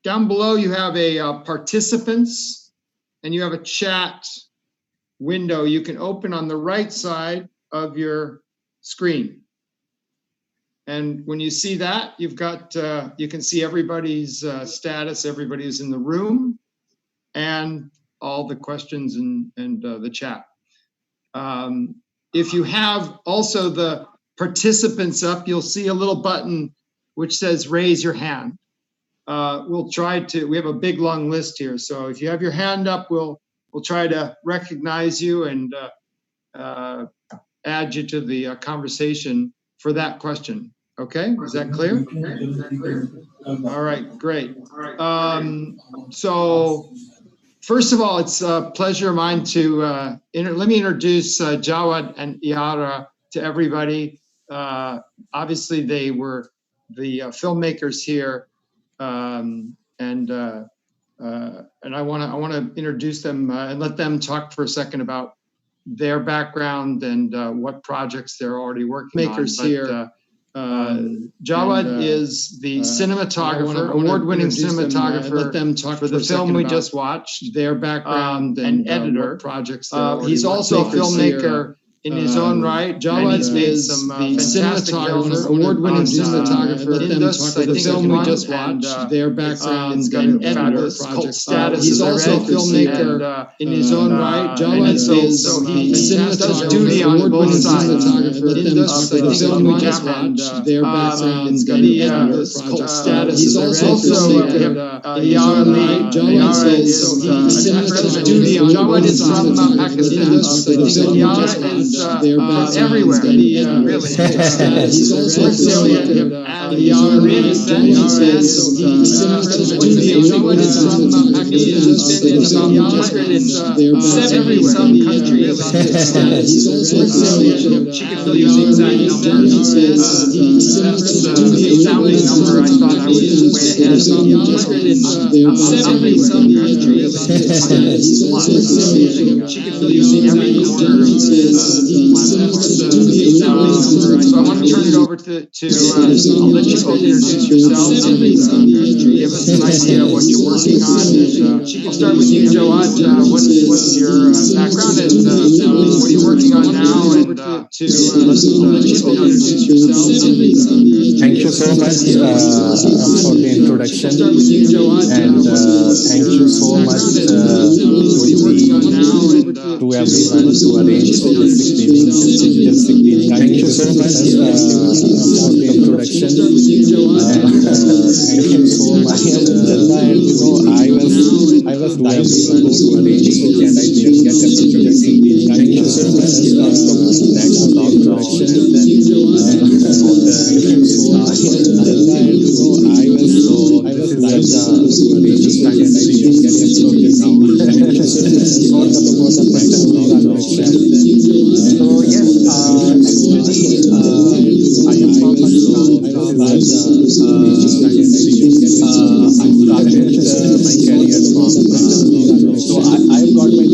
down below you have a participants, and you have a chat window you can open on the right side of your screen. And when you see that, you've got, you can see everybody's status, everybody who's in the room, and all the questions and the chat. If you have also the participants up, you'll see a little button which says raise your hand. We'll try to, we have a big long list here. So if you have your hand up, we'll try to recognize you and add you to the conversation for that question. Okay, is that clear? All right, great. So first of all, it's a pleasure of mine to, let me introduce Jawad and Iara to everybody. Obviously they were the filmmakers here, and I want to introduce them and let them talk for a second about their background and what projects they're already working on. Here. Jawad is the cinematographer, award-winning cinematographer let them talk for the film we just watched, their background and editor. Projects he's also a filmmaker in his own right. Jawad is the cinematographer, award-winning cinematographer let them talk for the film we just watched, their background and editor. Projects he's also a filmmaker in his own right. Jawad is the cinematographer, award-winning cinematographer let them talk for the film we just watched, their background and editor. Projects he's also a filmmaker in his own right. Jawad is the cinematographer, Jawad is from Pakistan. Iara is everywhere, really. He's also a filmmaker and Korean descent. Jawad is from Pakistan. Everywhere, some countries. He's also a filmmaker. She can fill you the exact number. Sounding number, I thought I was way ahead. Some countries. He's also a filmmaker. She can fill you every corner. So I want to turn it over to I'll let you both introduce yourselves and give us an idea of what you're working on. And, she can start with you, Jawad. What's your background and what are you working on now? And let you both introduce yourselves. Thank you so much for the introduction, and thank you so much to everyone to arrange for this meeting. Thank you so much for the introduction, and thank you so much. I was dying to go to arrange it, and I didn't get the opportunity. Thank you so much for the introduction, and thank you so much. I got my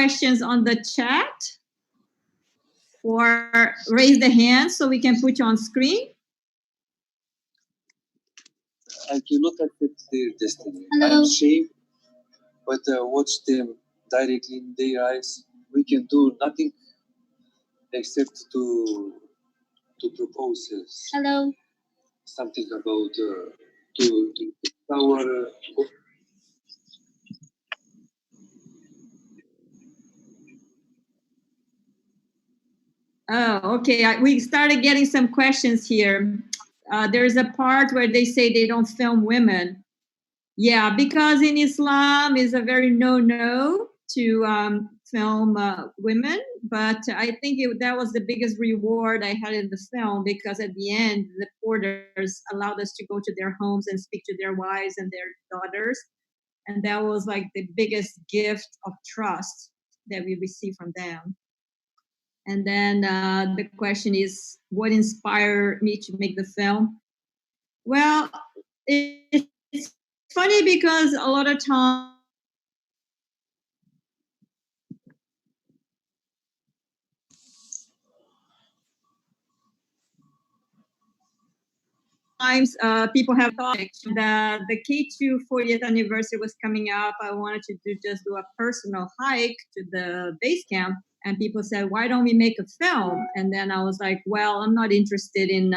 questions on the chat, or raise the hand so we can put you on screen. I cannot affect their destiny. Hello. I'm shaped, but watch them directly in their eyes. We can do nothing except to propose Hello. something about to our Oh, okay. We started getting some questions here. There's a part where they say they don't film women. Yeah, because in Islam is a very no-no to film women. But I think that was the biggest reward I had in the film, because at the end, the porters allowed us to go to their homes and speak to their wives and their daughters. And that was like the biggest gift of trust that we received from them. And then the question is, what inspired me to make the film? Well, it's funny because a lot of times people have thought the K2 40th anniversary was coming up. I wanted to do a personal hike to the base camp, and people said, why don't we make a film? And then I was like, well, I'm not interested in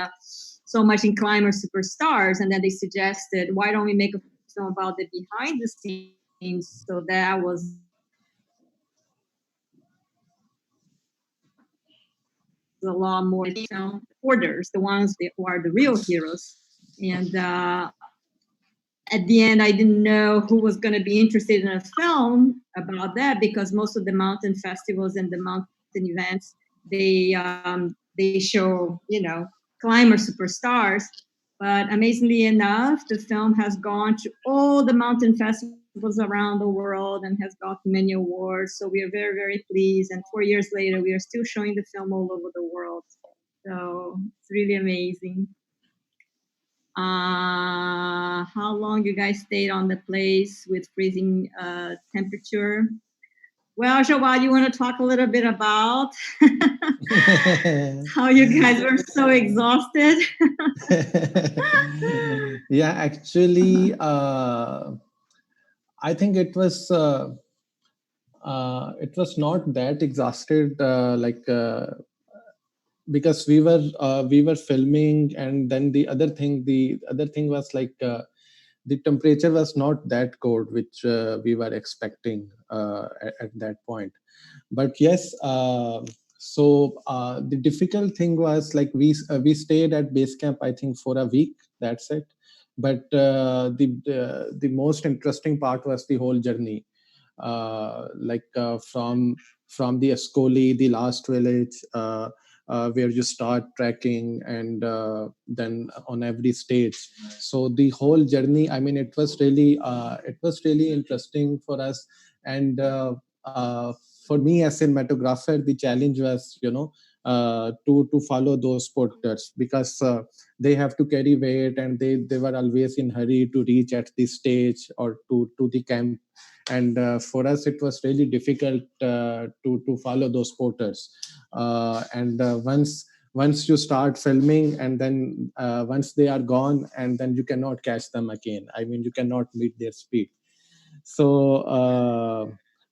so much in climber superstars. And then they suggested, why don't we make a film about the behind the scenes? So that was a lot more porters, the ones who are the real heroes. And at the end, I didn't know who was going to be interested in a film about that, because most of the mountain festivals and the mountain events, they show, climber superstars. But amazingly enough, the film has gone to all the mountain festivals around the world and has gotten many awards. So we are very, very pleased. And 4 years later, we are still showing the film all over the world. So it's really amazing. How long you guys stayed on the place with freezing temperature? Well, Jawad, you want to talk a little bit about how you guys were so exhausted? Yeah, actually, I think it was not that exhausted, because we were filming, and then the other thing was like the temperature was not that cold, which we were expecting at that point. But yes, the difficult thing was like we stayed at base camp, I think, for a week. That's it. But the most interesting part was the whole journey, from the Ascoli, the last village, where you start trekking, and then on every stage. So the whole journey, I mean, it was really interesting for us. And for me as a cinematographer, the challenge was, to follow those porters, because they have to carry weight, and they were always in hurry to reach at the stage or to the camp. And for us, it was really difficult to follow those porters. And once you start filming, and then once they are gone, and then you cannot catch them again. I mean, you cannot meet their speed. So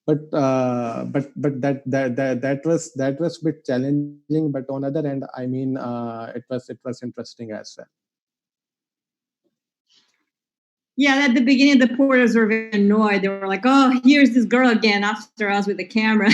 but that was a bit challenging. But on other end, I mean, it was interesting as well. Yeah, at the beginning, the porters were very annoyed. They were like, oh, here's this girl again after us with the camera.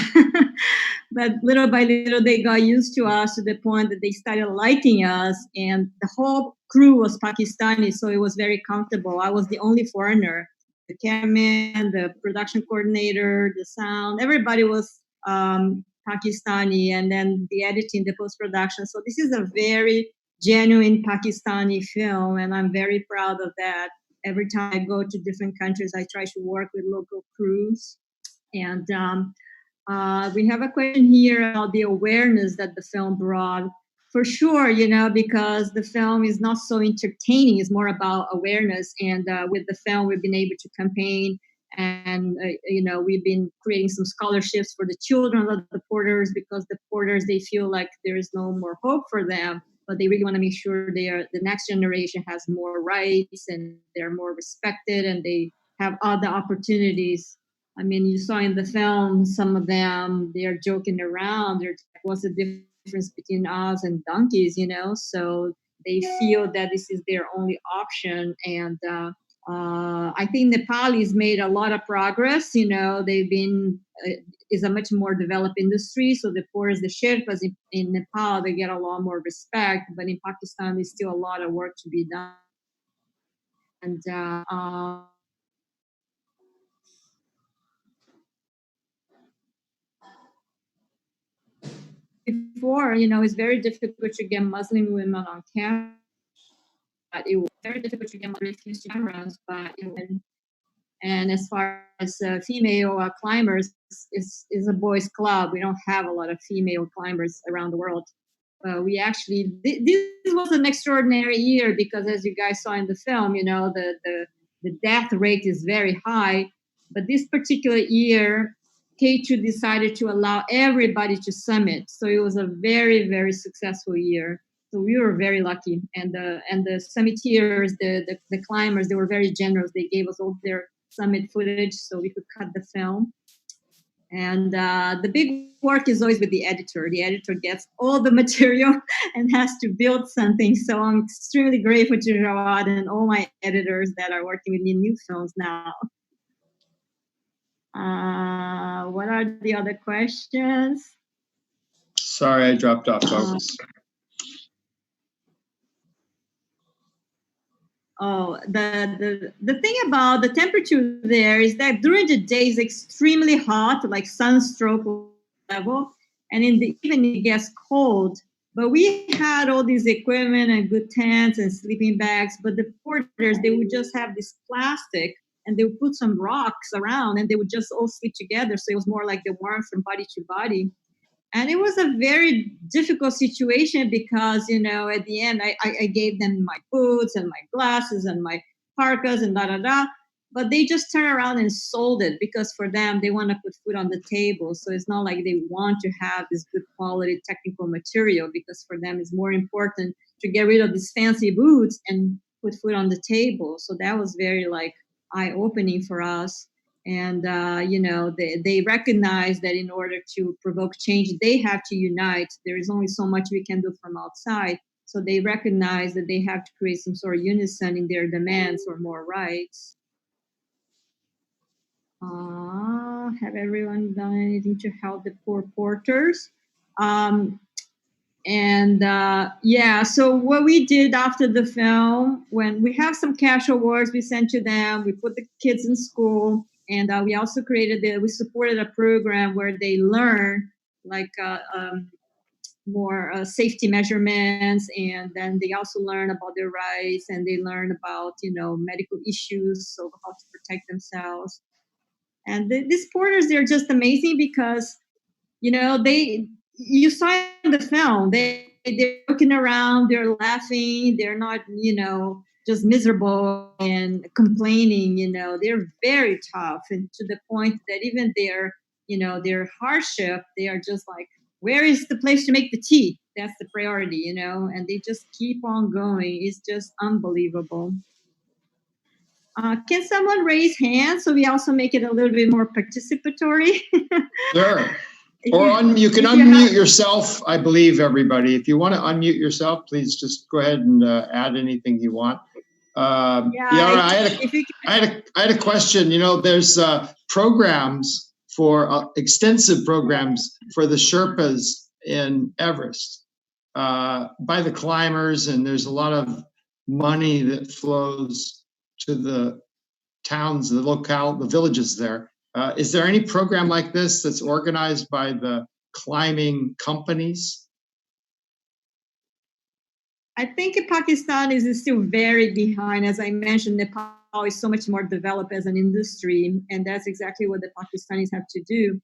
But little by little, they got used to us to the point that they started liking us. And the whole crew was Pakistani, so it was very comfortable. I was the only foreigner. The cameraman, the production coordinator, the sound, everybody was Pakistani. And then the editing, the post-production. So this is a very genuine Pakistani film, and I'm very proud of that. Every time I go to different countries, I try to work with local crews. And we have a question here about the awareness that the film brought. For sure, because the film is not so entertaining, it's more about awareness. And with the film, we've been able to campaign And we've been creating some scholarships for the children of the porters, because the porters, they feel like there is no more hope for them, but they really want to make sure the next generation has more rights and they're more respected and they have other opportunities. I mean, you saw in the film, some of them, they are joking around. They're like, what's the difference between us and donkeys, So they feel that this is their only option. And I think Nepal's made a lot of progress. They've been is a much more developed industry. So the porters, the Sherpas in Nepal, they get a lot more respect. But in Pakistan, there's still a lot of work to be done. And before, it's very difficult to get Muslim women on camera. But it was very difficult to get refused cameras. And as far as female climbers, is a boys' club. We don't have a lot of female climbers around the world. We actually, this was an extraordinary year, because as you guys saw in the film, the death rate is very high. But this particular year, K2 decided to allow everybody to summit. So it was a very, very successful year. So we were very lucky. And the summiteers, the climbers, they were very generous. They gave us all their summit footage so we could cut the film. And the big work is always with the editor. The editor gets all the material and has to build something. So I'm extremely grateful to Jawad and all my editors that are working with me in new films now. What are the other questions? Sorry, I dropped off focus. The thing about the temperature there is that during the day is extremely hot, like sunstroke level, and in the evening it gets cold. But we had all these equipment and good tents and sleeping bags, but the porters, they would just have this plastic and they would put some rocks around and they would just all sleep together. So it was more like the warmth from body to body. And it was a very difficult situation because, at the end, I gave them my boots and my glasses and my parkas and da-da-da. But they just turn around and sold it because for them, they want to put food on the table. So it's not like they want to have this good quality technical material, because for them, it's more important to get rid of these fancy boots and put food on the table. So that was very eye-opening for us. And, they recognize that in order to provoke change, they have to unite. There is only so much we can do from outside. So they recognize that they have to create some sort of unison in their demands for more rights. Have everyone done anything to help the poor porters? So what we did after the film, when we have some cash awards we sent to them, we put the kids in school, and we also we supported a program where they learn more safety measurements, and then they also learn about their rights, and they learn about medical issues, so how to protect themselves. And these porters, they're just amazing because you saw in the film, they're looking around, they're laughing, they're not, just miserable and complaining, they're very tough, and to the point that even their hardship, they are just like, where is the place to make the tea? That's the priority, and they just keep on going. It's just unbelievable. Can someone raise hands so we also make it a little bit more participatory? Sure. Or you can unmute yourself, I believe, everybody. If you want to unmute yourself, please just go ahead and add anything you want. Iara, I had a question. There's programs extensive programs for the Sherpas in Everest by the climbers, and there's a lot of money that flows to the towns, the villages there. Is there any program like this that's organized by the climbing companies? I think Pakistan is still very behind. As I mentioned, Nepal is so much more developed as an industry, and that's exactly what the Pakistanis have to do.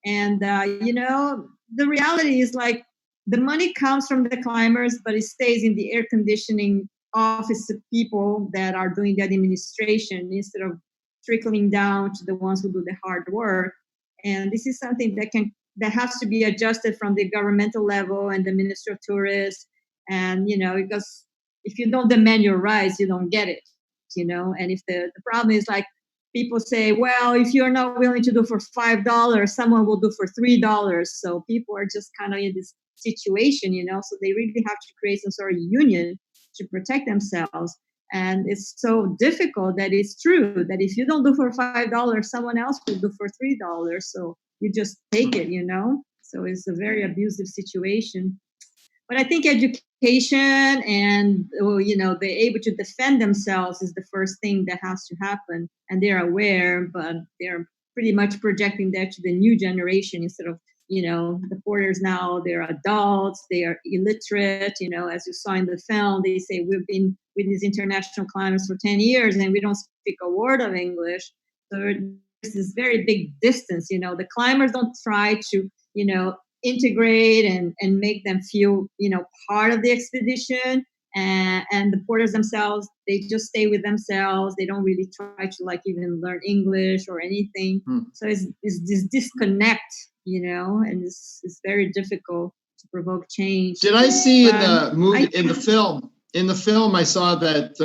And, the reality is the money comes from the climbers, but it stays in the air conditioning office of people that are doing the administration instead of trickling down to the ones who do the hard work. And this is something that has to be adjusted from the governmental level and the Ministry of Tourism. And, because if you don't demand your rights, you don't get it, and if the problem is like, people say, well, if you're not willing to do for $5, someone will do for $3. So people are just kind of in this situation, so they really have to create some sort of union to protect themselves. And it's so difficult that it's true that if you don't do for $5, someone else will do for $3. So you just take it, So it's a very abusive situation. But I think education and, they're able to defend themselves is the first thing that has to happen. And they're aware, but they're pretty much projecting that to the new generation instead of, the porters now, they're adults, they are illiterate, as you saw in the film, they say we've been with these international climbers for 10 years and we don't speak a word of English. So there's this very big distance, the climbers don't try to, integrate and make them feel, part of the expedition. And the porters themselves, they just stay with themselves. They don't really try to even learn English or anything. So it's this disconnect, and it's very difficult to provoke change. Did I see in the movie, in the film, I saw that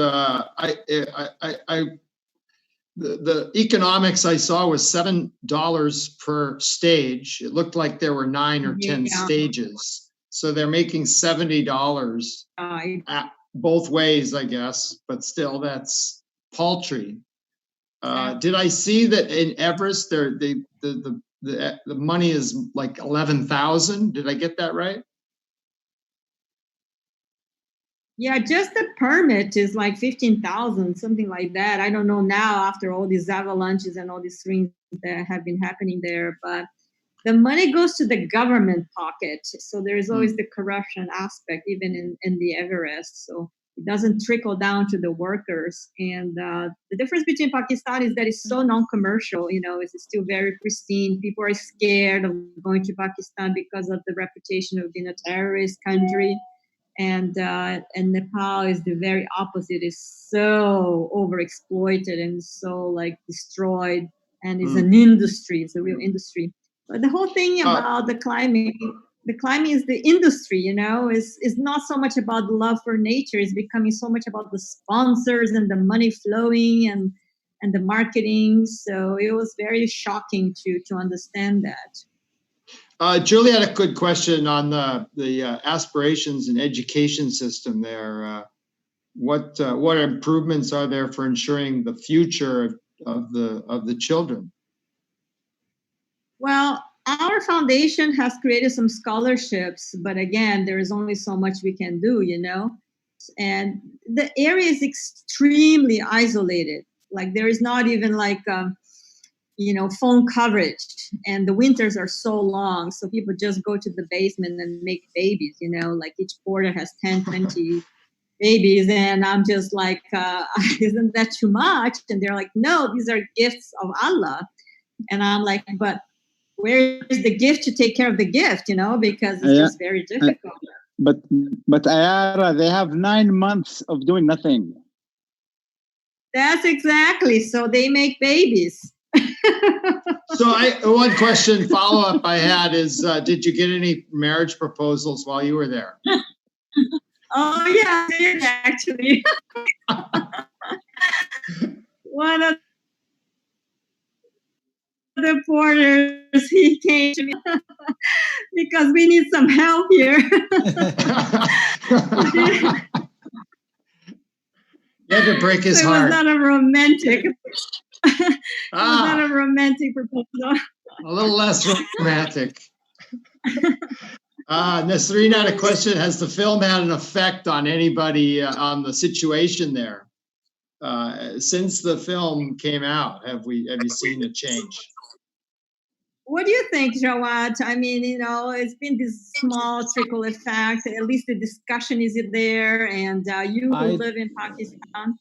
the economics I saw was $7 per stage. It looked like there were 9 or 10 stages. So they're making $70 both ways, I guess, but still that's paltry. Did I see that in Everest the money is like 11,000? Did I get that right? Yeah, just the permit is like 15,000, something like that. I don't know now after all these avalanches and all these things that have been happening there, but the money goes to the government pocket. So there is always the corruption aspect, even in the Everest. So it doesn't trickle down to the workers. And the difference between Pakistan is that it's so non-commercial, it's still very pristine. People are scared of going to Pakistan because of the reputation of being a terrorist country. And Nepal is the very opposite. It's so overexploited and so destroyed, and it's an industry. It's a real industry. But the whole thing about the climbing is the industry. Is not so much about the love for nature. It's becoming so much about the sponsors and the money flowing and the marketing. So it was very shocking to understand that. Julie had a good question on the aspirations and education system there. What improvements are there for ensuring the future of the children? Well, our foundation has created some scholarships, but again, there is only so much we can do, And the area is extremely isolated. There is not even phone coverage, and the winters are so long. So people just go to the basement and make babies, each porter has 10, 20 babies. And I'm just like, isn't that too much? And they're like, no, these are gifts of Allah. And I'm like, but where is the gift to take care of the gift, because it's just very difficult. But Iara, they have 9 months of doing nothing. That's exactly. So they make babies. So one question follow-up I had is, did you get any marriage proposals while you were there? Oh yeah, I did actually. One of the porters, he came to me because we need some help here. You had to break his heart. It was not a romantic. Not a romantic proposal. A little less romantic. Nasreen had a question. Has the film had an effect on anybody on the situation there? Since the film came out, have you seen a change? What do you think, Jawad? I mean, it's been this small trickle effect. At least the discussion is there, and you who live in Pakistan.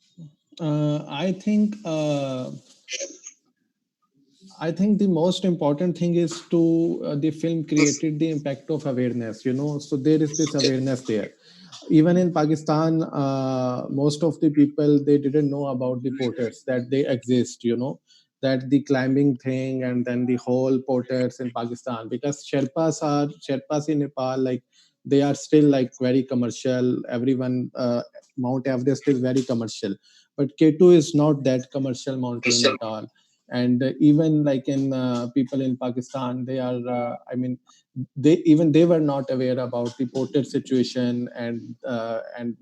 I think the most important thing is the film created the impact of awareness, so there is this awareness there. even in Pakistan, most of the people, they didn't know about the porters, that they exist, that the climbing thing, and then the whole porters in Pakistan, because Sherpas in Nepal, like they are still like very commercial. Everyone, Mount Everest is very commercial, but K2 is not that commercial mountain at all. And even like in people in Pakistan, they are, I mean, they were not aware about the porter situation, and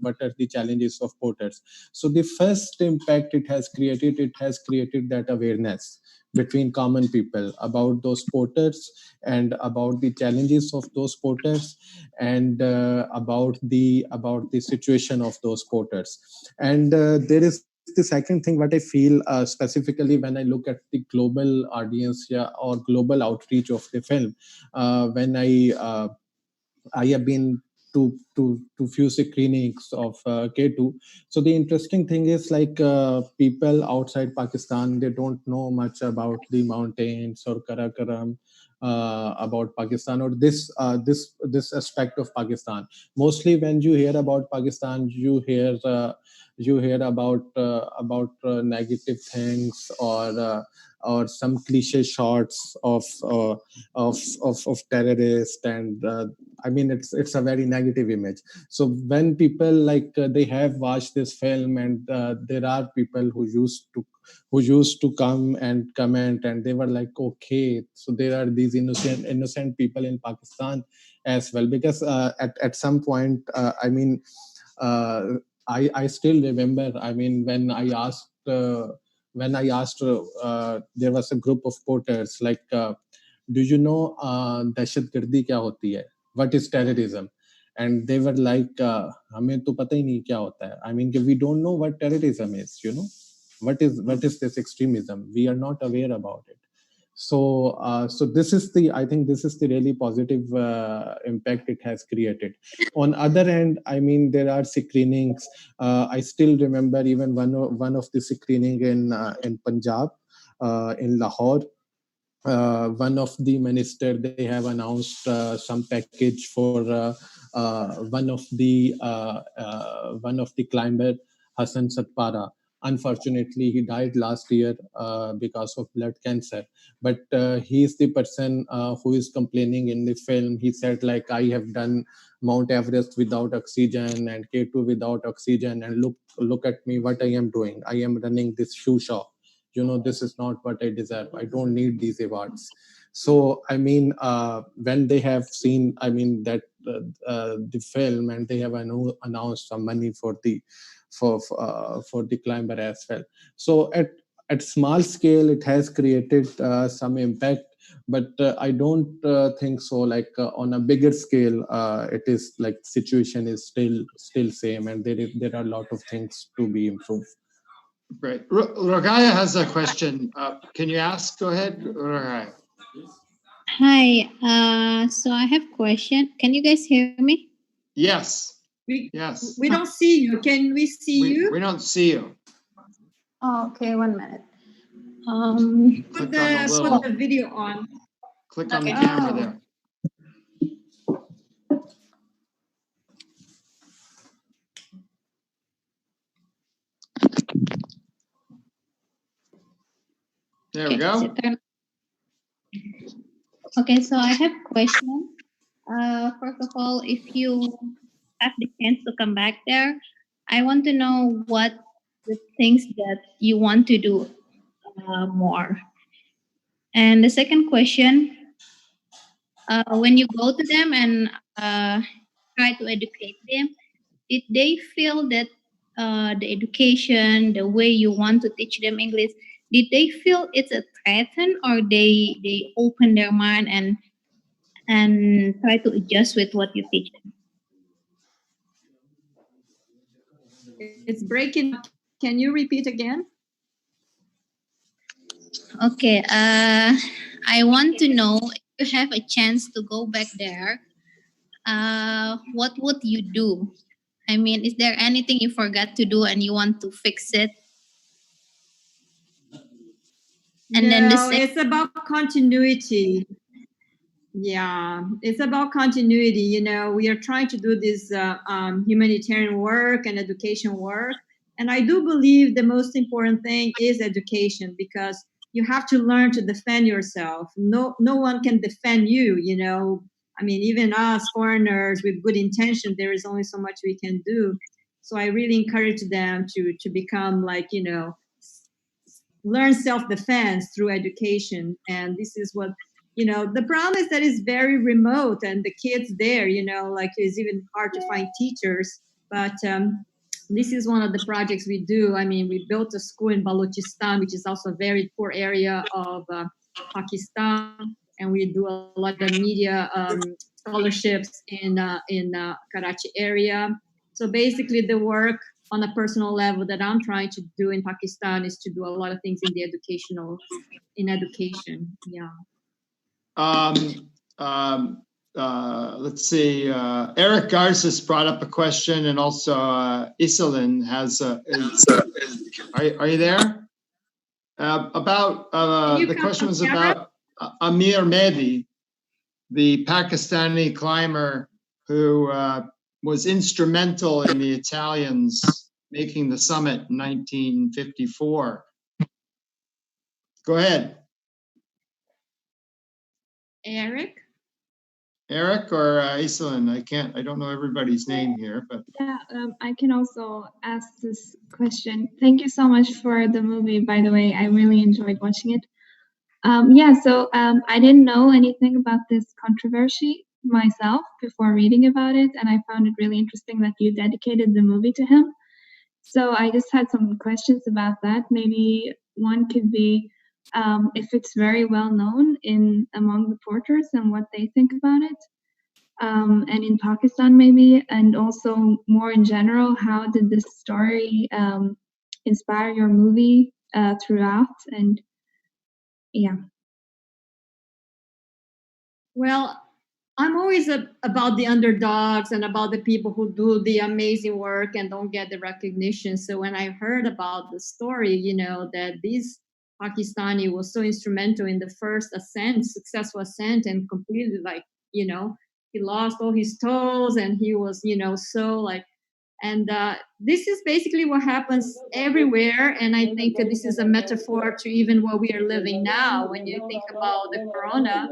what are the challenges of porters. So the first impact it has created that awareness between common people about those porters, and about the challenges of those porters, and about the situation of those porters. And there is the second thing what I feel, specifically when I look at the global audience, yeah, or global outreach of the film. When I have been to few screenings of K2. So the interesting thing is, like, people outside Pakistan, they don't know much about the mountains or Karakoram, about Pakistan, or this aspect of Pakistan. Mostly when you hear about Pakistan, you hear about negative things, or some cliche shots of terrorists, and I mean, it's a very negative image. So when people, like, they have watched this film, and there are people who used to come and comment, and they were like, okay, so there are these innocent people in Pakistan as well. Because at some point, I mean, uh, I still remember, I mean, when I asked, there was a group of porters, like, do you know दहशतगर्दी क्या होती है? What is terrorism? And they were like, हमें तो पता ही नहीं क्या होता है. I mean, we don't know what terrorism is. What is this extremism? We are not aware about it. So this is I think this is the really positive impact it has created. On other hand, I mean, there are screenings. I still remember even one of the screening in Punjab, in Lahore. One of the minister, they have announced some package for one of the climber, Hassan Satpara. Unfortunately, he died last year because of blood cancer. But he is the person who is complaining in the film. He said, like, I have done Mount Everest without oxygen and K2 without oxygen, and look at me, what I am doing. I am running this shoe shop. This is not what I deserve. I don't need these awards. So I mean, when they have seen, I mean, that the film, and they have announced some money for the climber as well. So at small scale, it has created some impact, but I don't think so, like, on a bigger scale, it is like situation is still same, and there are a lot of things to be improved. Great. Rogaya has a question. Can you ask? Go ahead, Rogaya. Hi. So I have a question. Can you guys hear me? Yes. We don't see you. Can we see you? We don't see you. Oh, okay. 1 minute. Click Put the video on. Click on the camera there. There we go. Okay, so I have a question. First of all, if you have the chance to come back there, I want to know what the things that you want to do more. And the second question, when you go to them and try to educate them, did they feel that the education, the way you want to teach them English, did they feel it's a threat, or they open their mind and try to adjust with what you teach them? It's breaking up. Can you repeat again? Okay. I want to know, if you have a chance to go back there, what would you do? I mean, is there anything you forgot to do and you want to fix it? And then it's about continuity. Yeah, it's about continuity. You know, we are trying to do this humanitarian work and education work. And I do believe the most important thing is education, because you have to learn to defend yourself. No one can defend you, you know. I mean, even us foreigners with good intention, there is only so much we can do. So I really encourage them to become like, you know, learn self-defense through education. And this is what, you know, the problem is that it's very remote and the kids there, you know, like it's even hard to find teachers. But this is one of the projects we do. I mean, we built a school in Balochistan, which is also a very poor area of Pakistan, and we do a lot of media scholarships in Karachi area. So basically, the work on a personal level that I'm trying to do in Pakistan is to do a lot of things in the in education. Yeah. Let's see. Eric Garces brought up a question, and also Iselin has. Are you there? About the question was about Amir Mehdi, the Pakistani climber who was instrumental in the Italians making the summit in 1954. Go ahead. Eric or Iselin? I don't know everybody's name here, but. Yeah, I can also ask this question. Thank you so much for the movie, by the way. I really enjoyed watching it. I didn't know anything about this controversy myself before reading about it, and I found it really interesting that you dedicated the movie to him. So I just had some questions about that. Maybe one could be if it's very well known among the porters and what they think about it. And in Pakistan maybe, and also more in general, how did this story inspire your movie throughout? And yeah. Well, I'm always about the underdogs and about the people who do the amazing work and don't get the recognition. So when I heard about the story, you know, that this Pakistani was so instrumental in the first ascent, successful ascent, and completely like, you know, he lost all his toes and he was, you know, so like, and this is basically what happens everywhere. And I think this is a metaphor to even what we are living now. When you think about the corona,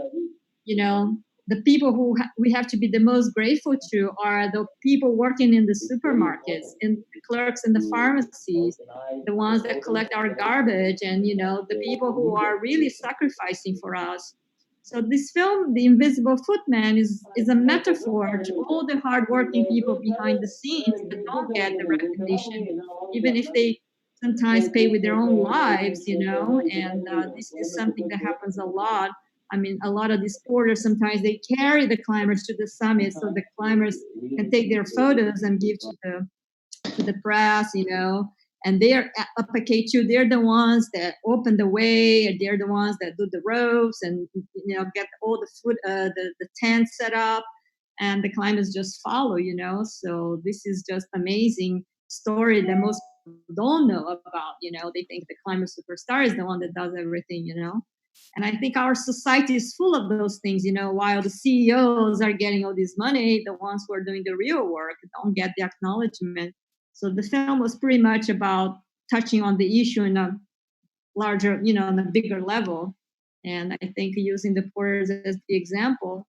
you know, the people who we have to be the most grateful to are the people working in the supermarkets, in the clerks in the pharmacies, the ones that collect our garbage, and, you know, the people who are really sacrificing for us. So this film, The Invisible Footman, is a metaphor to all the hardworking people behind the scenes that don't get the recognition, even if they sometimes pay with their own lives, you know. And this is something that happens a lot. I mean, a lot of these porters, sometimes they carry the climbers to the summit so the climbers can take their photos and give to the press, you know. And they're up at K2, they're the ones that open the way, and they're the ones that do the ropes and, you know, get all the food, the tent set up, and the climbers just follow, you know. So this is just amazing story that most people don't know about, you know. They think the climber superstar is the one that does everything, you know. And I think our society is full of those things, you know. While the CEOs are getting all this money, the ones who are doing the real work don't get the acknowledgement. So the film was pretty much about touching on the issue in a larger, you know, on a bigger level. And I think using the porters as the example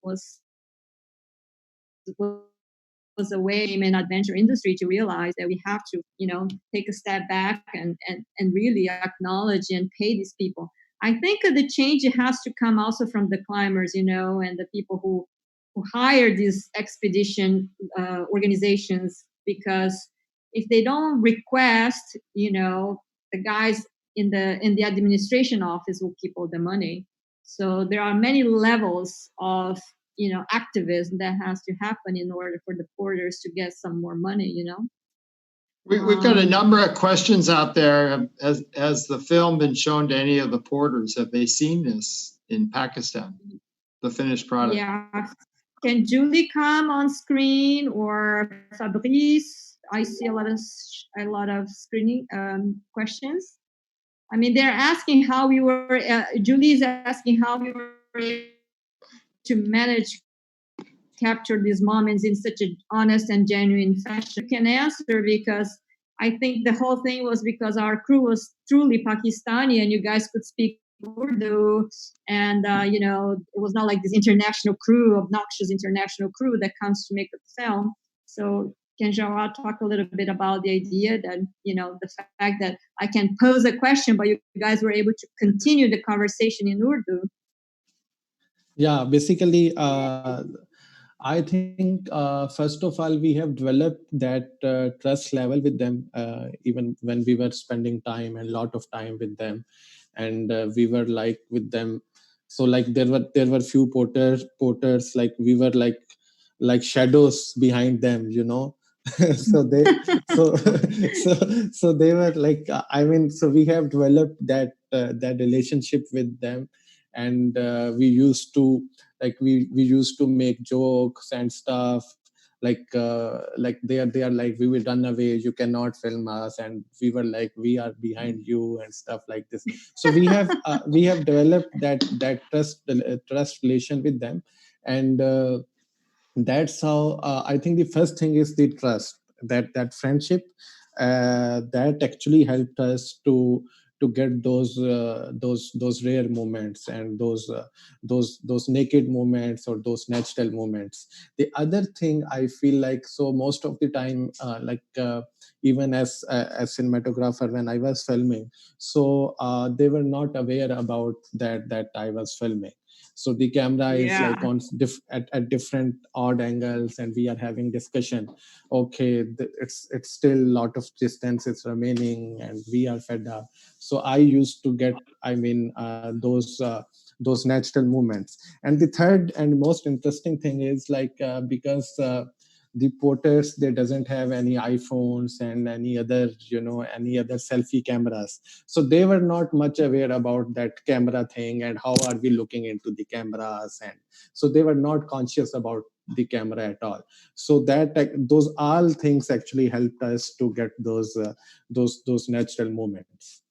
was a way in adventure industry to realize that we have to, you know, take a step back and really acknowledge and pay these people. I think the change has to come also from the climbers, you know, and the people who hire these expedition organizations, because if they don't request, you know, the guys in the administration office will keep all the money. So there are many levels of, you know, activism that has to happen in order for the porters to get some more money, you know. We've got a number of questions out there. Has the film been shown to any of the porters? Have they seen this in Pakistan, the finished product? Yeah. Can Julie come on screen, or Fabrice? I see a lot of screening questions. I mean, they're asking how we were. Julie is asking how we were. to manage capture these moments in such an honest and genuine fashion? You can answer, because I think the whole thing was because our crew was truly Pakistani and you guys could speak Urdu, and you know, it was not like this international crew, obnoxious international crew that comes to make a film. So can Jawad talk a little bit about the idea that, you know, the fact that I can pose a question, but you guys were able to continue the conversation in Urdu? Yeah, basically, I think first of all, we have developed that trust level with them, even when we were spending time and a lot of time with them, and we were like with them. So like there were few porters like we were like shadows behind them, you know. so they so so they were like I mean, so we have developed that relationship with them, and we used to make jokes and stuff, like they are like, we will run away, you cannot film us, and we were like, we are behind you and stuff like this. So we have developed that trust relation with them, and that's how I think the first thing is the trust, that friendship that actually helped us to get those rare moments, and those naked moments or those natural moments. The other thing I feel like, so most of the time, even as cinematographer, when I was filming, so they were not aware about that I was filming. So the camera is like on at different odd angles, and we are having discussion. Okay, it's still a lot of distance is remaining, and we are fed up. So I used to get, I mean, those natural movements. And the third and most interesting thing is because the porters, they doesn't have any iPhones and any other selfie cameras, so they were not much aware about that camera thing and how are we looking into the cameras, and so they were not conscious about the camera at all. So those all things actually helped us to get those natural moments.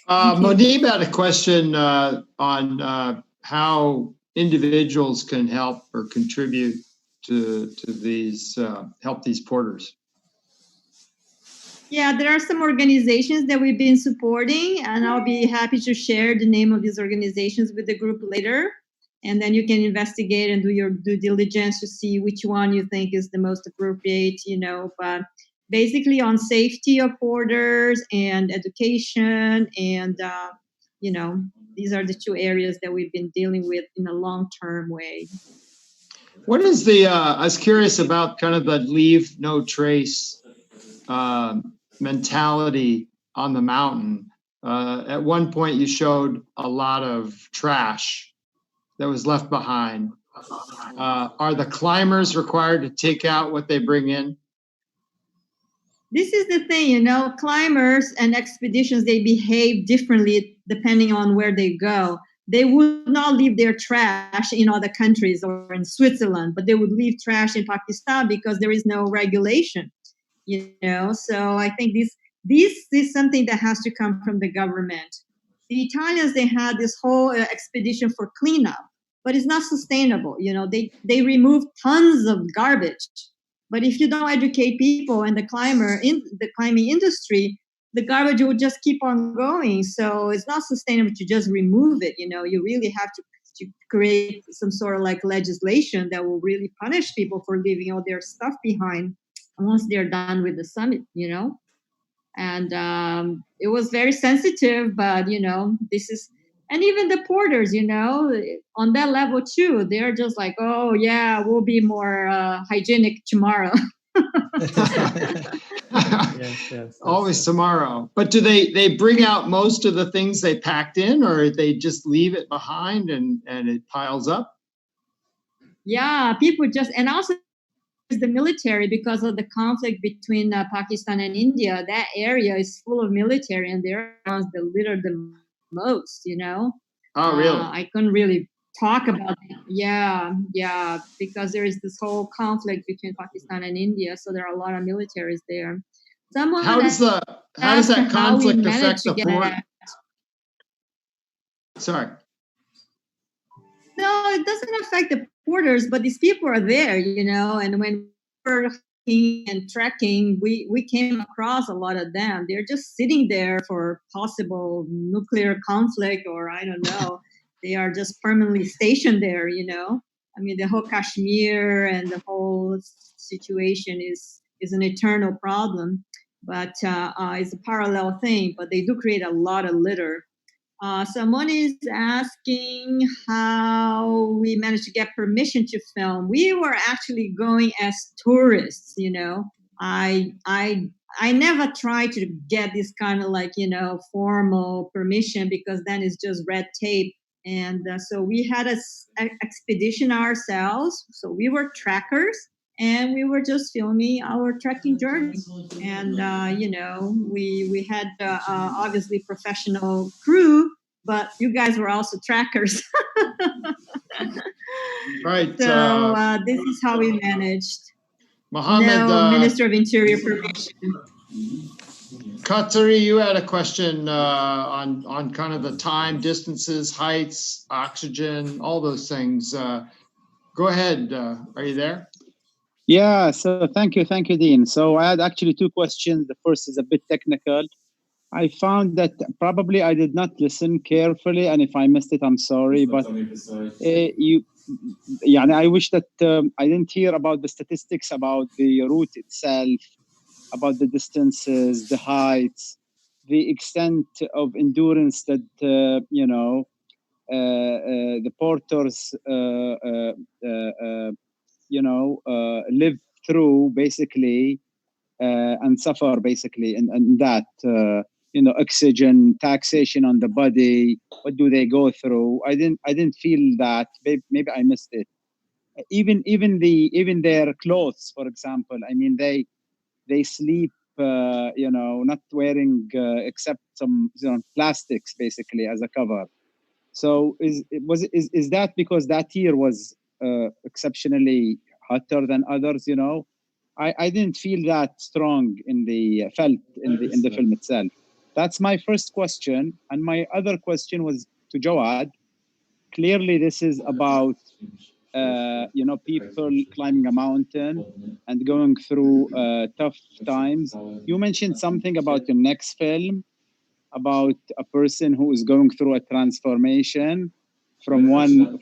Monib had a question on how individuals can help or contribute to these help these porters. Yeah, there are some organizations that we've been supporting, and I'll be happy to share the name of these organizations with the group later. And then you can investigate and do your due diligence to see which one you think is the most appropriate, you know. But basically on safety of porters and education, and, you know, these are the two areas that we've been dealing with in a long-term way. What is the, I was curious about kind of the leave no trace mentality on the mountain. At one point you showed a lot of trash that was left behind. Are the climbers required to take out what they bring in? This is the thing, you know, climbers and expeditions, they behave differently depending on where they go. They would not leave their trash in other countries or in Switzerland, but they would leave trash in Pakistan because there is no regulation, you know. So I think this is something that has to come from the government. The Italians, they had this whole expedition for cleanup, but it's not sustainable. You know, they remove tons of garbage. But if you don't educate people and the climbing industry, the garbage will just keep on going. So it's not sustainable to just remove it. You know, you really have to create some sort of like legislation that will really punish people for leaving all their stuff behind once they're done with the summit, you know. And it was very sensitive, but, you know, this is, and even the porters, you know, on that level too, they're just like, oh yeah, we'll be more hygienic tomorrow. Yes. Always tomorrow. But do they bring out most of the things they packed in, or they just leave it behind and it piles up? Yeah, people just, and also the military, because of the conflict between Pakistan and India, that area is full of military, and they're the ones that litter the most, you know. Oh, really? I couldn't really talk about it. Yeah, because there is this whole conflict between Pakistan and India, so there are a lot of militaries there. How does that conflict affect the port? Sorry. No, it doesn't affect the porters, but these people are there, and when we're hiking and trekking, we came across a lot of them. They're just sitting there for possible nuclear conflict, or I don't know. They are just permanently stationed there, I mean, the whole Kashmir and the whole situation is an eternal problem, but it's a parallel thing, but they do create a lot of litter. Someone is asking how we managed to get permission to film. We were actually going as tourists, I never tried to get this kind of formal permission, because then it's just red tape. And so we had an expedition ourselves. So we were trackers, and we were just filming our trekking journey. And we had obviously professional crew, but you guys were also trackers. Right. So this is how we managed. Mohammed, No Minister of Interior permission. Katari, you had a question on kind of the time, distances, heights, oxygen, all those things. Go ahead. Are you there? Yeah, so thank you, Dean. So I had actually two questions. The first is a bit technical. I found that probably I did not listen carefully, and if I missed it, I'm sorry. But I wish that I didn't hear about the statistics about the route itself, about the distances, the heights, the extent of endurance that the porters live through basically and suffer basically, and that oxygen, taxation on the body, what do they go through? I didn't feel that. Maybe I missed it. Even their clothes, for example, I mean they sleep not wearing except some plastics basically as a cover. So is that because that year was exceptionally hotter than others? I didn't feel that strong in the film itself. That's my first question. And my other question was to Jawad. Clearly, this is about people climbing a mountain and going through tough times. You mentioned something about your next film, about a person who is going through a transformation from one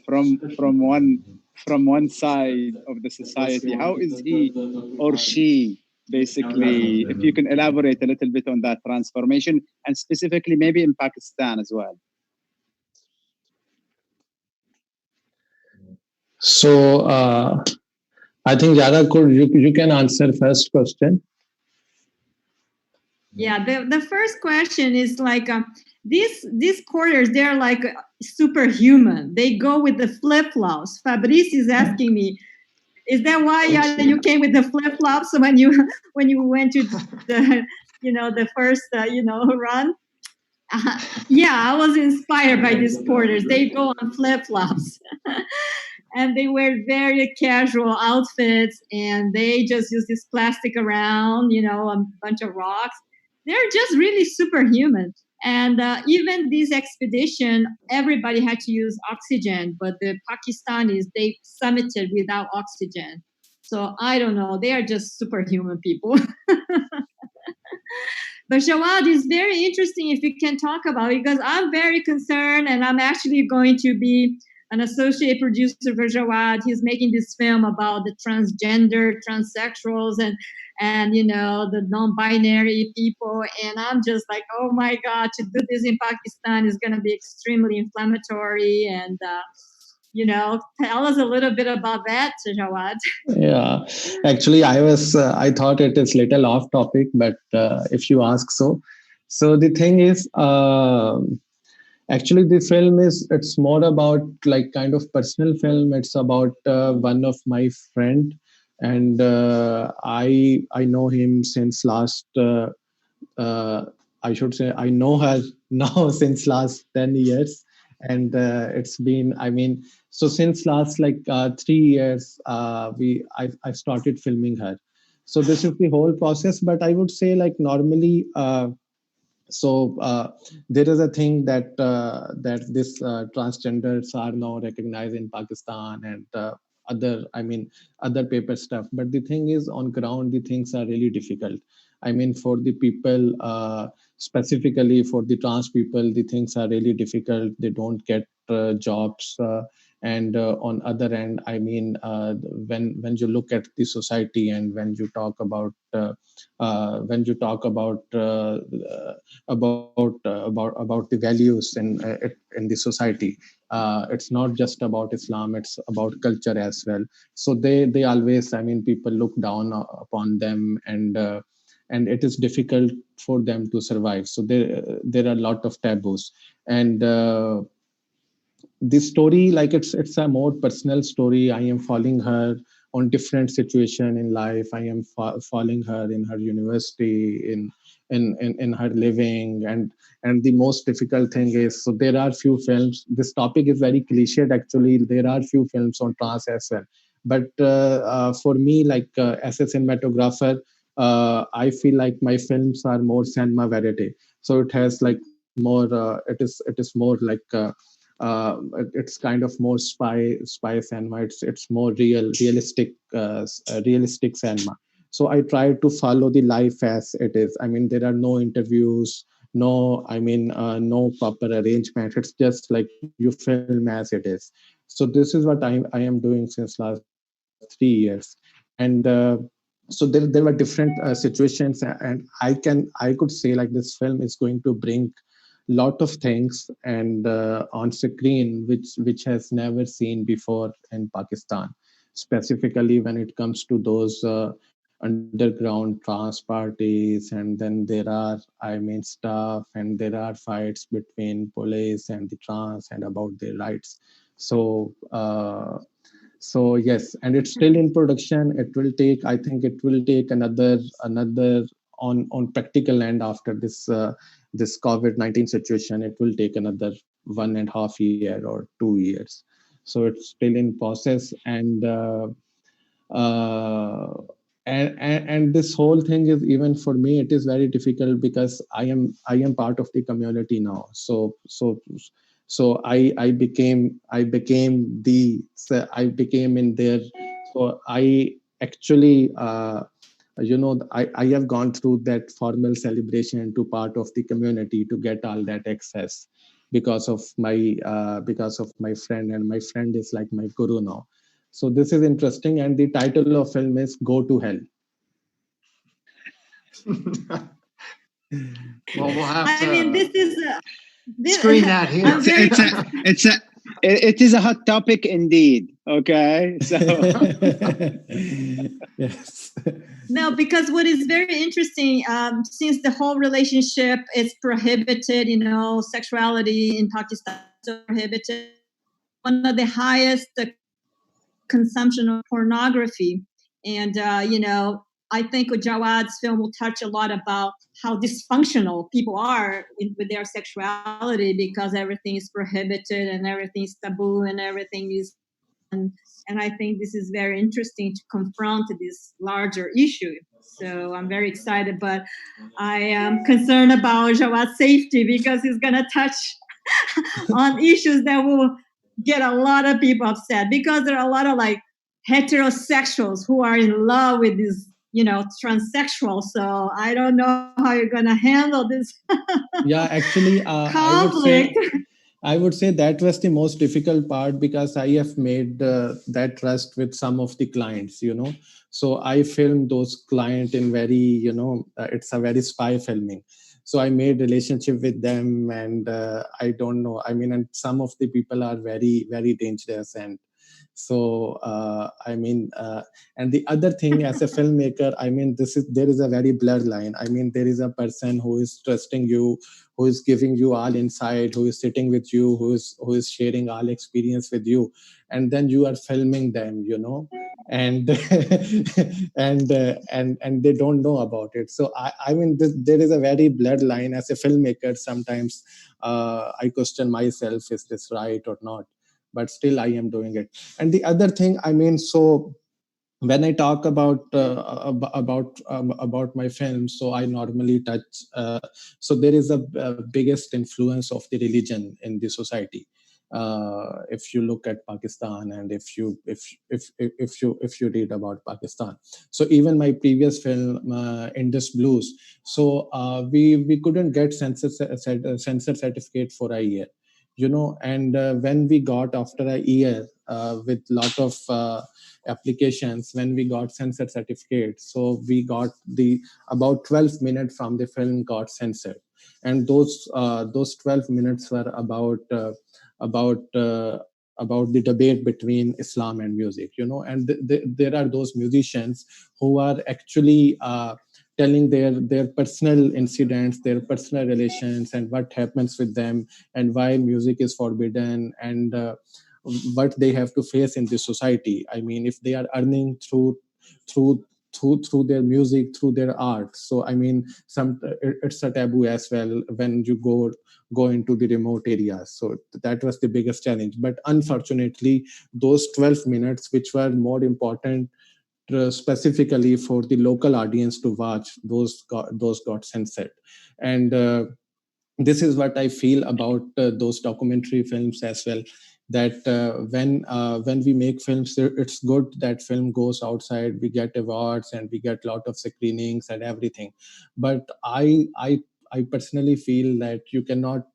side of the society. How is he or she basically? If you can elaborate a little bit on that transformation, and specifically maybe in Pakistan as well. So I think Yara, you can answer first question. Yeah, the first question is like these quarters, they're like superhuman. They go with the flip-flops. Fabrice is asking me, is that why you came with the flip-flops when you went to the the first run? Yeah, I was inspired by these porters. They go on flip-flops. And they wear very casual outfits, and they just use this plastic around, a bunch of rocks. They're just really superhuman. And even this expedition, everybody had to use oxygen, but the Pakistanis, they summited without oxygen. So I don't know, they are just superhuman people. But Jawad, is very interesting if you can talk about it, because I'm very concerned, and I'm actually going to be an associate producer for Jawad. He's making this film about the transgender, transsexuals, and the non-binary people. And I'm just like, oh my God, to do this in Pakistan is going to be extremely inflammatory. And tell us a little bit about that, Jawad. Yeah, actually, I thought it is little off topic, but if you ask so the thing is, actually the film it's more about like kind of personal film. It's about one of my friend, and I know him since last. I should say I know her now since last 10 years, and it's been, so since last 3 years I started filming her. So this is the whole process. But I would say, like, normally So there is a thing that that this transgenders are now recognized in Pakistan and other, I mean, other paper stuff. But the thing is, on ground, the things are really difficult. I mean, for the people, specifically for the trans people, the things are really difficult. They don't get jobs. And on other end, I mean, when you look at the society and when you talk about about the values in the society. It's not just about Islam; it's about culture as well. So they always, I mean, people look down upon them, and it is difficult for them to survive. So there are a lot of taboos, and the story, like it's a more personal story. I am following her on different situation in life. I am following her in her university, in her living, and the most difficult thing is, so there are few films. This topic is very cliched actually. There are few films on trans as well, but for me, like as a cinematographer, I feel like my films are more cinema verite. So it has like more it is more like it's kind of more spy cinema. It's more realistic cinema. So I try to follow the life as it is. I mean, there are no interviews, no, I mean, no proper arrangement. It's just like you film as it is. So this is what I am doing since last 3 years. And so there were different situations, and I could say like this film is going to bring lot of things and on screen which has never seen before in Pakistan, specifically when it comes to those underground trans parties. And then there are, I mean, stuff, and there are fights between police and the trans and about their rights. So so yes, and it's still in production. It will take, I think it will take another on practical end after this COVID-19 situation. It will take another 1.5 year or 2 years. So it's still in process, uh, and this whole thing is, even for me, it is very difficult because I am part of the community now. So I became in there. So I actually I have gone through that formal celebration to part of the community to get all that access because of my friend, and my friend is like my guru now. So this is interesting, and the title of film is Go to Hell. Well, we'll have I mean, to this is screen that here. I'm very It is a hot topic indeed. Okay, so Yes. no, because what is very interesting, since the whole relationship is prohibited, you know, sexuality in Pakistan is prohibited. One of the highest consumption of pornography, and you know, I think Jawad's film will touch a lot about how dysfunctional people are with their sexuality, because everything is prohibited and everything is taboo and everything is. And I think this is very interesting to confront this larger issue. So I'm very excited, but I am concerned about Jawad's safety, because he's going to touch on issues that will get a lot of people upset, because there are a lot of like heterosexuals who are in love with these, you know, transsexuals. So I don't know how you're going to handle this Yeah, actually, conflict. I would say that was the most difficult part, because I have made that trust with some of the clients, you know. So I filmed those clients in very, it's a very spy filming. So I made relationship with them, and I don't know. I mean, and some of the people are very, very dangerous, and so I mean, and the other thing, as a filmmaker, I mean, there is a very blurred line. I mean, there is a person who is trusting you, who is giving you all insight, who is sitting with you, who is sharing all experience with you, and then you are filming them, you know, and and they don't know about it. So I mean, there is a very blurred line. As a filmmaker, sometimes I question myself: is this right or not? But still, I am doing it. And the other thing, I mean, so when I talk about my films, so I normally touch. So there is a biggest influence of the religion in the society. If you look at Pakistan, and if you read about Pakistan, so even my previous film, Indus Blues, so we couldn't get censor certificate for a year, and when we got after a year with lot of applications, when we got censor certificate, so we got the about 12 minutes from the film got censored, and those 12 minutes were about about the debate between Islam and music, and there are those musicians who are actually telling their personal incidents, their personal relations, and what happens with them, and why music is forbidden, and what they have to face in this society. I mean, if they are earning through through their music, through their art, so I mean, it's a taboo as well when you go into the remote areas. So that was the biggest challenge. But unfortunately, those 12 minutes, which were more important specifically for the local audience to watch, those got censored. And this is what I feel about those documentary films as well, that when we make films, it's good that film goes outside, we get awards and we get a lot of screenings and everything. But I personally feel that you cannot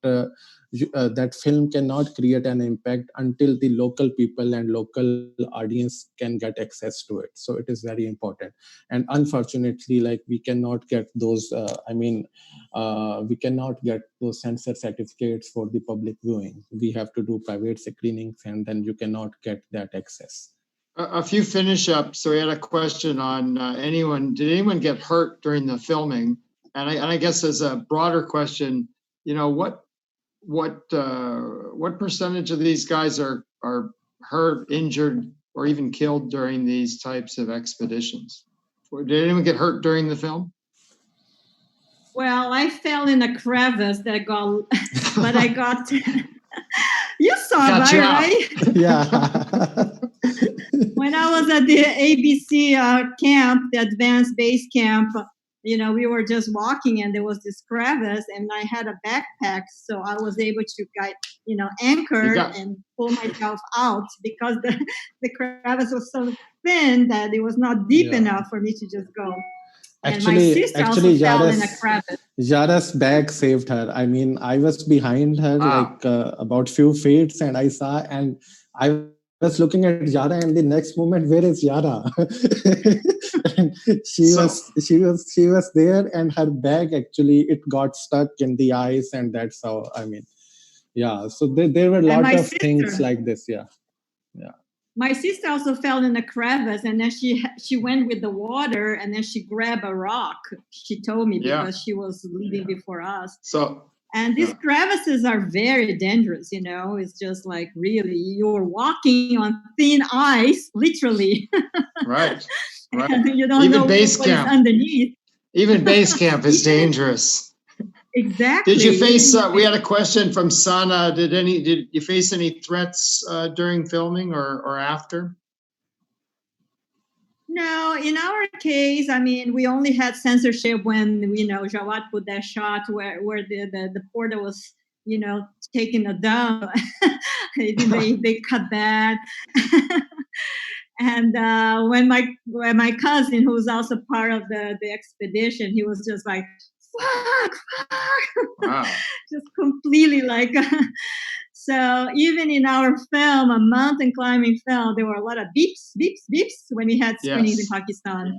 that film cannot create an impact until the local people and local audience can get access to it. So it is very important. And unfortunately, like, we cannot get those we cannot get those censor certificates for the public viewing. We have to do private screenings, and then you cannot get that access. A few finish up. So we had a question on did anyone get hurt during the filming? And I guess as a broader question, what percentage of these guys are hurt, injured, or even killed during these types of expeditions? Did anyone get hurt during the film? Well, I fell in a crevice that got, but I got. You saw that, right? Yeah. When I was at the ABC camp, the advanced base camp, we were just walking and there was this crevice, and I had a backpack, so I was able to anchor and pull myself out, because the crevice was so thin that it was not deep enough for me to just go. And my sister also fell in a crevice. Yara's bag saved her. I mean, I was behind her about few feet, and I saw, and I was looking at Yara, and the next moment, where is Yara? And she was there, and her bag actually, it got stuck in the ice, and that's how. I mean, yeah. So there were a lot of things like this. Yeah. My sister also fell in a crevice, and then she went with the water, and then she grabbed a rock. She told me, because she was leaving before us. And these crevices are very dangerous. It's just like, really, you're walking on thin ice, literally. Right. And you don't know what is underneath. Even base camp is dangerous. Exactly. Did you face? We had a question from Sana. Did you face any threats during filming or after? No, in our case, I mean, we only had censorship when Jawad put that shot where the porter was taking a dump. they cut that. And when my cousin, who's also part of the expedition, he was just like, fuck. Wow. Just completely like. So even in our film, a mountain climbing film, there were a lot of beeps when we had screenings in Pakistan.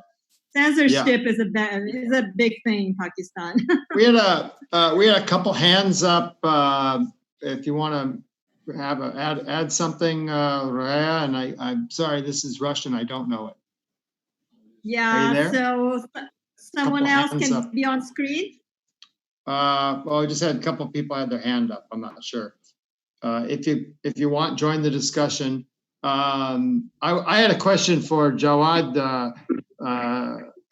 Censorship is a big thing in Pakistan. we had a couple hands up. If you want to add something, Raya, and I'm sorry, this is Russian. I don't know it. Yeah. So someone else can be on screen. Well, I just had a couple of people had their hand up. I'm not sure. If you want, join the discussion. I had a question for Jawad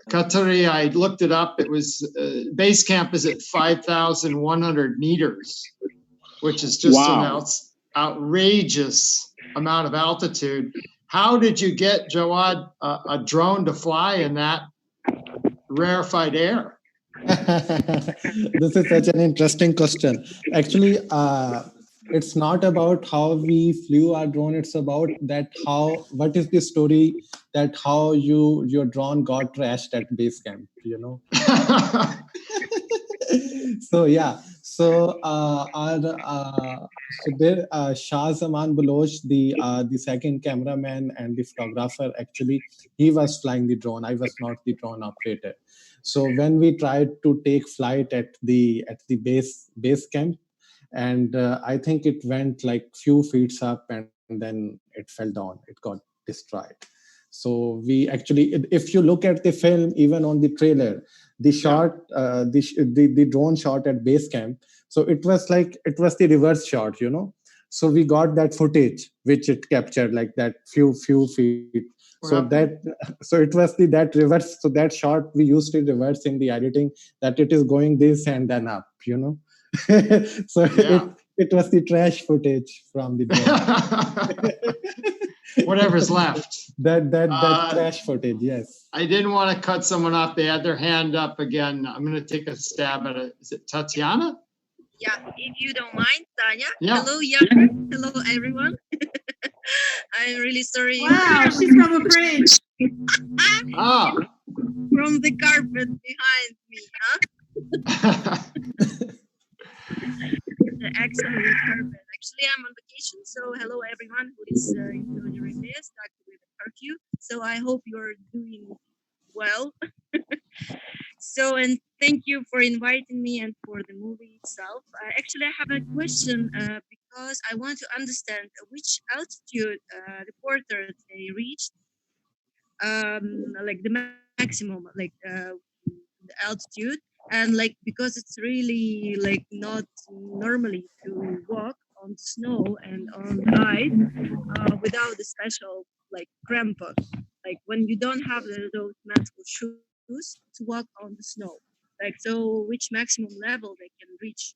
Qatari. I looked it up. It was base camp is at 5,100 meters, which is just an outrageous amount of altitude. how did you get, Jawad, a drone to fly in that rarefied air? This is such an interesting question. Actually, it's not about how we flew our drone. It's about what is the story that how your drone got trashed at base camp, So yeah, so there Shah Zaman Baloch, the second cameraman and the photographer, actually he was flying the drone. I was not the drone operator. So when we tried to take flight at the base camp, and I think it went like few feet up, and then it fell down. It got destroyed. So we actually, if you look at the film, even on the trailer, the shot, the drone shot at base camp. So it was the reverse shot, So we got that footage which it captured, like that few feet. So so it was that reverse. So that shot we used to reverse in the editing, that it is going this and then up, So it was the trash footage from the drone. Whatever's left. That trash footage, yes. I didn't want to cut someone off. They had their hand up again. I'm going to take a stab at it. Is it Tatiana? Yeah, if you don't mind, Tanya. Yeah. Hello, Iara. Hello, everyone. I'm really sorry. Wow, she's from Ukraine. From the carpet behind me, huh? The excellent carpet. Actually, I'm on vacation, so hello everyone who is enjoying this, with the curfew. So I hope you're doing well. So, and thank you for inviting me and for the movie itself. Actually, I have a question because I want to understand which altitude the porters they reached, like the maximum, like the altitude, and like because it's really like not normally to walk on snow and on ice without a special like crampon, like when you don't have those medical shoes to walk on the snow. Like, so which maximum level they can reach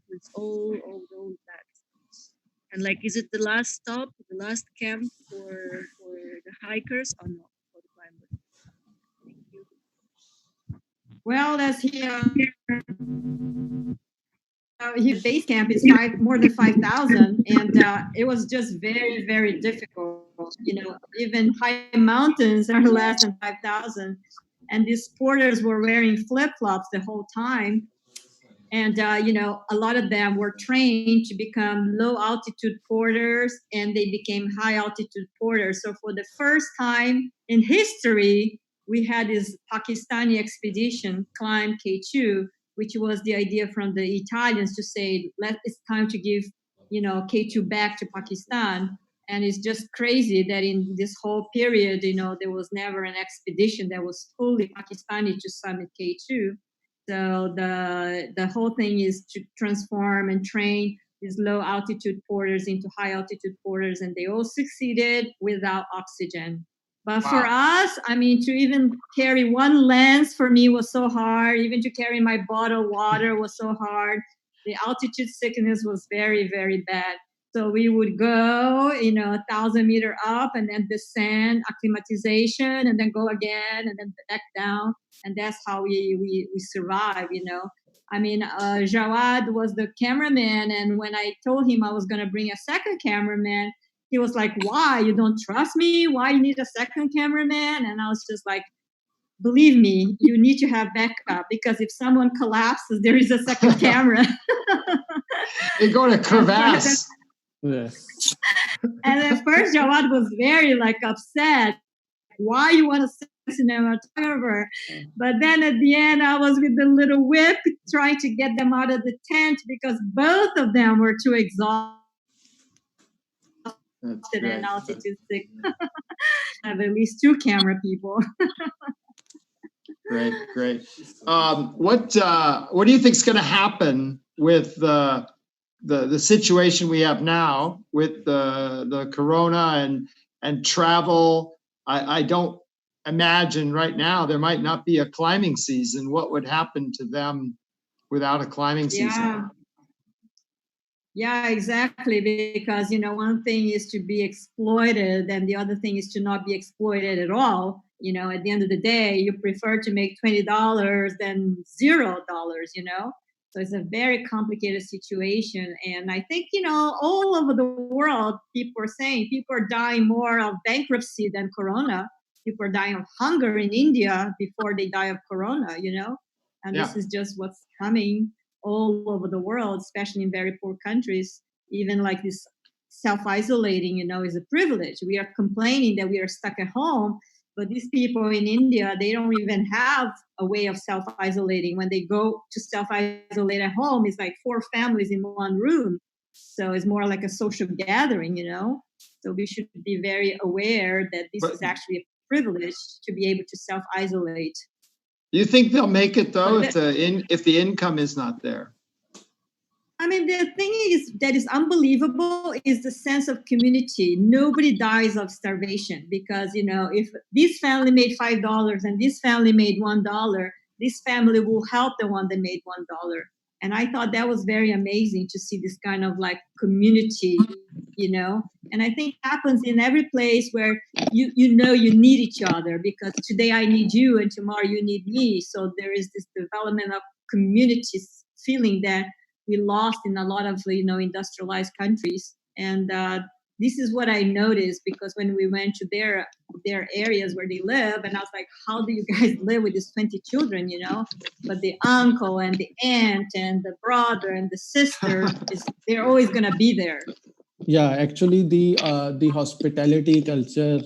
with all those bags? And like, is it the last stop, the last camp for the hikers or not, for the climbers? Thank you. Well, as his base camp is more than 5,000, and it was just very, very difficult. Even high mountains are less than 5,000, and these porters were wearing flip-flops the whole time. And a lot of them were trained to become low altitude porters, and they became high altitude porters. So for the first time in history, we had this Pakistani expedition climb K2, which was the idea from the Italians to say, it's time to give, K2 back to Pakistan. And it's just crazy that in this whole period, there was never an expedition that was fully Pakistani to summit K2. So the whole thing is to transform and train these low altitude porters into high altitude porters, and they all succeeded without oxygen. But for us, I mean, to even carry one lens for me was so hard. Even to carry my bottle of water was so hard. The altitude sickness was very, very bad. So we would go, 1,000 meters up and then descend, acclimatization, and then go again and then back down. And that's how we survive, I mean, Jawad was the cameraman. And when I told him I was going to bring a second cameraman, he was like, why? You don't trust me? Why you need a second cameraman? And I was just like, believe me, you need to have backup, because if someone collapses, there is a second camera. They go to crevasse. Yes. And at first, Jawad was very upset. Why you want to cinematographer? But then at the end, I was with the little whip trying to get them out of the tent because both of them were too exhausted and altitude sick. I have at least 2 camera people. Great. What do you think is going to happen with the situation we have now with the corona and travel? I don't imagine right now there might not be a climbing season. What would happen to them without a climbing season? Yeah, exactly. Because, one thing is to be exploited, and the other thing is to not be exploited at all. At the end of the day, you prefer to make $20 than $0. So it's a very complicated situation. And I think, all over the world, people are saying people are dying more of bankruptcy than corona. People are dying of hunger in India before they die of corona. And Yeah. this is just what's coming all over the world, especially in very poor countries. Even like this self-isolating, is a privilege. We are complaining that we are stuck at home, but these people in India, they don't even have a way of self-isolating. When they go to self-isolate at home, it's like 4 families in one room. So it's more like a social gathering. So we should be very aware that this is actually a privilege to be able to self-isolate. You think they'll make it though But if the income is not there? I mean, the thing is that is unbelievable is the sense of community. Nobody dies of starvation because, if this family made $5 and this family made $1, this family will help the one that made $1. And I thought that was very amazing to see this kind of like community. And I think it happens in every place where you need each other, because today I need you and tomorrow you need me. So there is this development of communities feeling that we lost in a lot of industrialized countries. And this is what I noticed, because when we went to their areas where they live, and I was like, how do you guys live with these 20 children? But the uncle and the aunt and the brother and the sister they're always gonna be there. Yeah, actually, the hospitality culture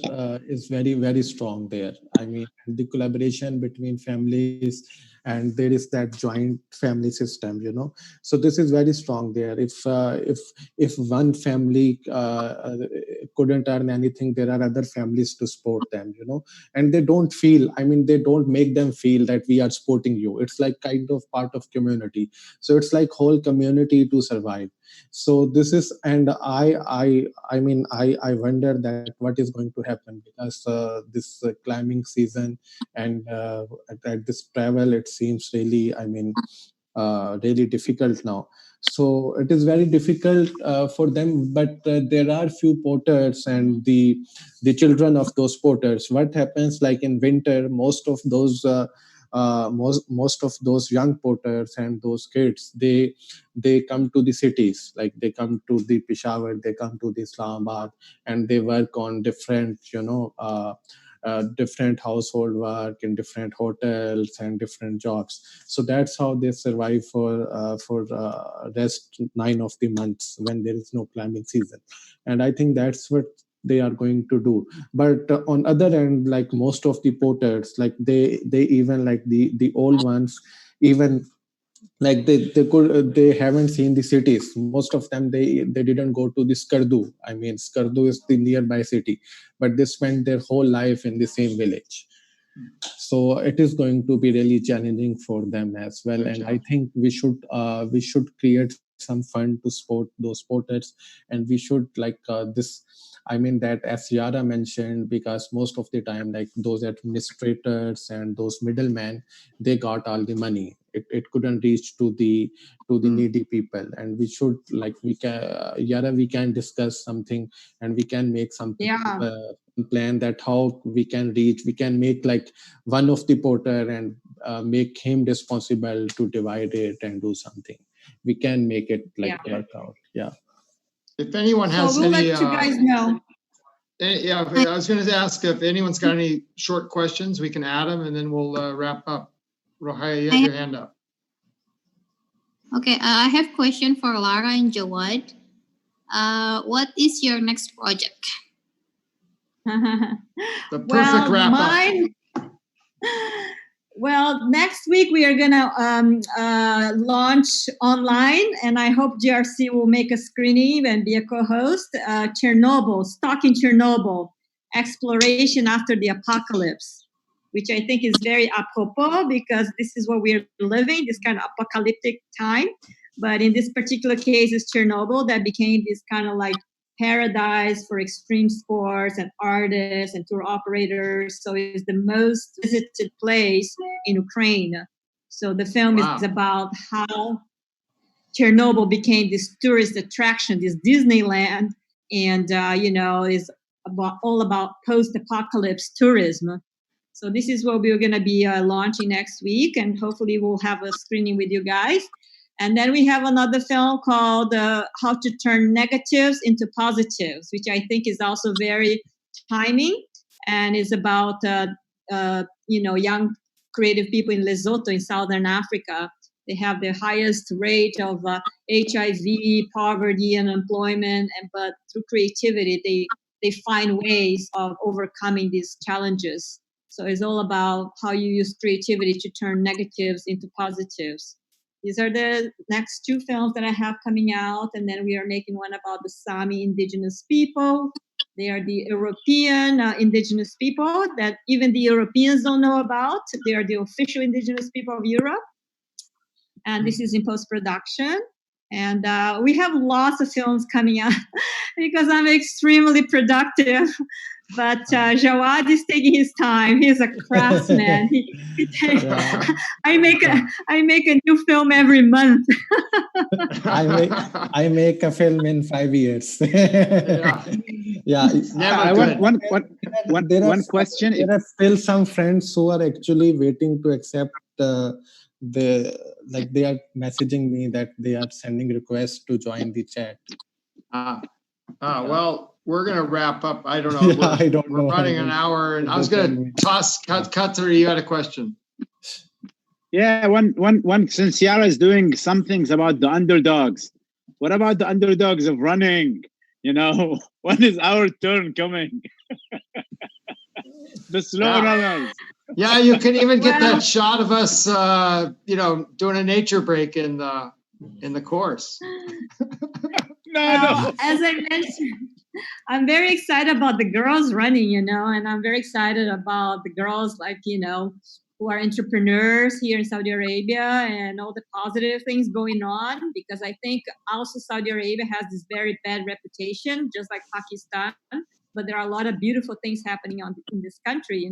is very, very strong there. I mean, the collaboration between families, and there is that joint family system. So this is very strong there. If one family couldn't earn anything, there are other families to support them. And they don't feel. I mean, they don't make them feel that we are supporting you. It's like kind of part of community. So it's like whole community to survive. So this is, and I wonder that what is going to happen, because this climbing season, and at this travel, it seems really, really difficult now. So it is very difficult for them, but there are few porters and the children of those porters. What happens, like in winter, most of those young porters and those kids, they come to the cities, like they come to the Peshawar, they come to the Islamabad, and they work on different different household work in different hotels and different jobs. So that's how they survive for rest 9 of the months when there is no climbing season. And I think that's what they are going to do. But on other end, like most of the porters, like they even, like the old ones, even like they haven't seen the cities. Most of them, they didn't go to the Skardu. I mean, Skardu is the nearby city, but they spent their whole life in the same village. So it is going to be really challenging for them as well. Good And job. I think we should create some fund to support those porters. And we should, like, this, I mean, that as Yara mentioned, because most of the time, like those administrators and those middlemen, they got all the money. It couldn't reach to the needy people. And we should, like, we can, Yara, we can discuss something, and we can make some Yeah. plan that how we can make like one of the porter, and make him responsible to divide it and do something. We can make it like work out. Yeah. If anyone So has we'll any, let you guys know. yeah, I was going to ask if anyone's got any short questions, we can add them, and then we'll wrap up. Rohaya, you have your hand up. Okay, I have question for Lara and Jawad. What is your next project? The perfect wrap up. Well, next week we are gonna launch online, and I hope JRC will make a screening and be a co-host. Chernobyl, Stalking Chernobyl, Exploration After the Apocalypse, which I think is very apropos because this is what we're living, this kind of apocalyptic time. But in this particular case, it's Chernobyl that became this kind of like paradise for extreme sports and artists and tour operators. So it's the most visited place in Ukraine. So the film is about how Chernobyl became this tourist attraction, this Disneyland, and is all about post-apocalypse tourism. So this is what we're going to be launching next week, and hopefully we'll have a screening with you guys. And then we have another film called How to Turn Negatives into Positives, which I think is also very timing, and is about young creative people in Lesotho in Southern Africa. They have the highest rate of HIV, poverty, and unemployment, but through creativity, they find ways of overcoming these challenges. So it's all about how you use creativity to turn negatives into positives. These are the next two films that I have coming out. And then we are making one about the Sami indigenous people. They are the European indigenous people that even the Europeans don't know about. They are the official indigenous people of Europe. And this is in post-production. And we have lots of films coming out because I'm extremely productive. But Jawad is taking his time. He's a craftsman. I make a new film every month. I make a film in 5 years. Yeah. I want one question. There are still some friends who are actually waiting to accept they are messaging me that they are sending requests to join the chat. Well, we're going to wrap up. I don't know. Yeah, we're running an hour, and I was going to toss Qatar. You had a question. Yeah, one. Since Iara is doing some things about the underdogs, what about the underdogs of running? When is our turn coming? The slow runners. Yeah, you can even get that shot of us, doing a nature break in the course. No. As I mentioned, I'm very excited about the girls running, and I'm very excited about the girls who are entrepreneurs here in Saudi Arabia and all the positive things going on, because I think also Saudi Arabia has this very bad reputation, just like Pakistan, but there are a lot of beautiful things happening in this country,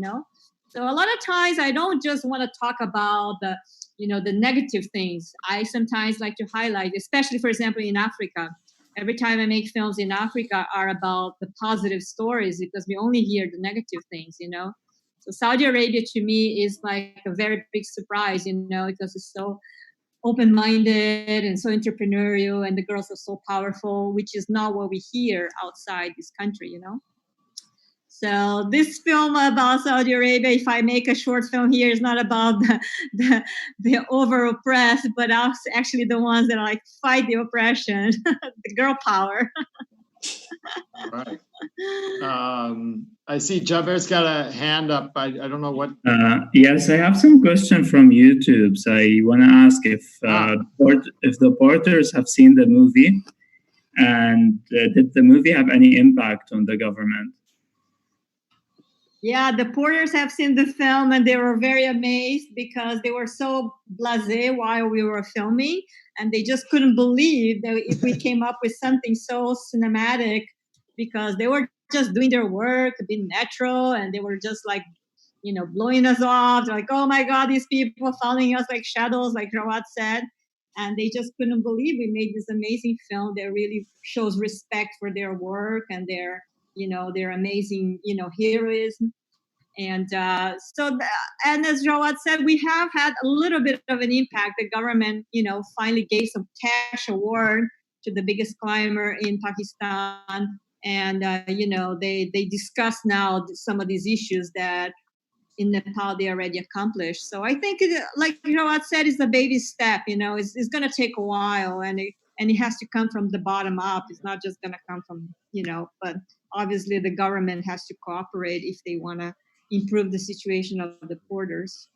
So a lot of times I don't just want to talk about the negative things. I sometimes like to highlight, especially, for example, in Africa. Every time I make films in Africa are about the positive stories, because we only hear the negative things, So Saudi Arabia to me is like a very big surprise, because it's so open-minded and so entrepreneurial, and the girls are so powerful, which is not what we hear outside this country, So this film about Saudi Arabia, if I make a short film here, is not about the over-oppressed, but actually the ones that fight the oppression, the girl power. Right. I see Jaber's got a hand up. I don't know what. Yes, I have some questions from YouTube. So I want to ask if the porters have seen the movie, and did the movie have any impact on the government? Yeah, the porters have seen the film, and they were very amazed because they were so blasé while we were filming, and they just couldn't believe that if we came up with something so cinematic, because they were just doing their work, being natural, and they were just blowing us off. They're like, oh my God, these people following us like shadows, like Jawad said. And they just couldn't believe we made this amazing film that really shows respect for their work and their amazing, heroism. And and as Jawad said, we have had a little bit of an impact. The government, finally gave some cash award to the biggest climber in Pakistan. And, they discuss now some of these issues that in Nepal they already accomplished. So I think, like Jawad said, it's a baby step, it's going to take a while, and it has to come from the bottom up. It's not just going to come from, but obviously the government has to cooperate if they want to improve the situation of the porters.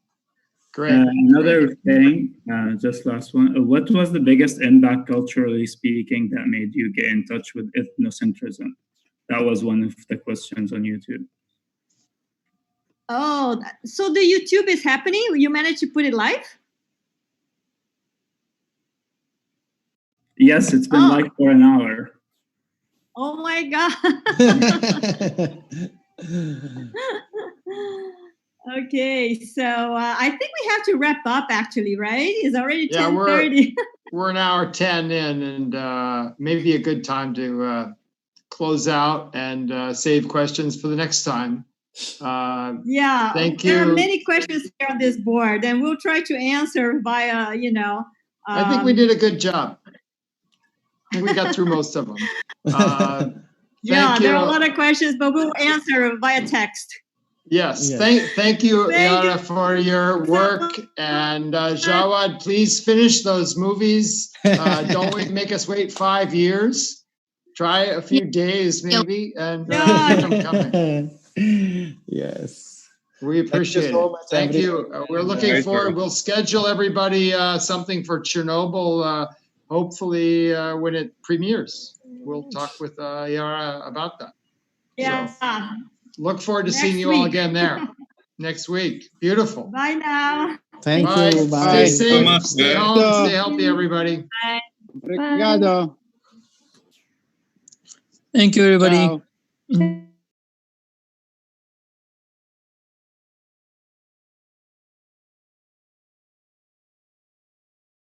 Great. Another thing, just last one. What was the biggest impact, culturally speaking, that made you get in touch with ethnocentrism? That was one of the questions on YouTube. Oh, so the YouTube is happening? You managed to put it live? Yes, it's been like for an hour. Oh my God. Okay, so I think we have to wrap up actually, right? It's already 10:30. we're an hour 10 in, and maybe a good time to close out and save questions for the next time. Yeah, thank there are you. many questions here on this board, and we'll try to answer via, I think we did a good job. I think we got through most of them. yeah, Thank there are a you. lot of questions, but we'll answer via text. Yes, Yes. thank you, Thank Iara, for your work. And Jawad, please finish those movies. Don't make us wait 5 years. Try a few days maybe, and keep them coming. Yes. We appreciate it. much, Thank you. everybody. We're looking forward. We'll schedule everybody something for Chernobyl, hopefully when it premieres. We'll talk with Iara about that. Yeah. So, look forward to Next seeing you all week. again there next week. Beautiful. Bye now. Thank Bye. you. Bye. Stay safe. Namaste. Stay home. Stay healthy, everybody. Obrigado. Thank you, everybody. Ciao.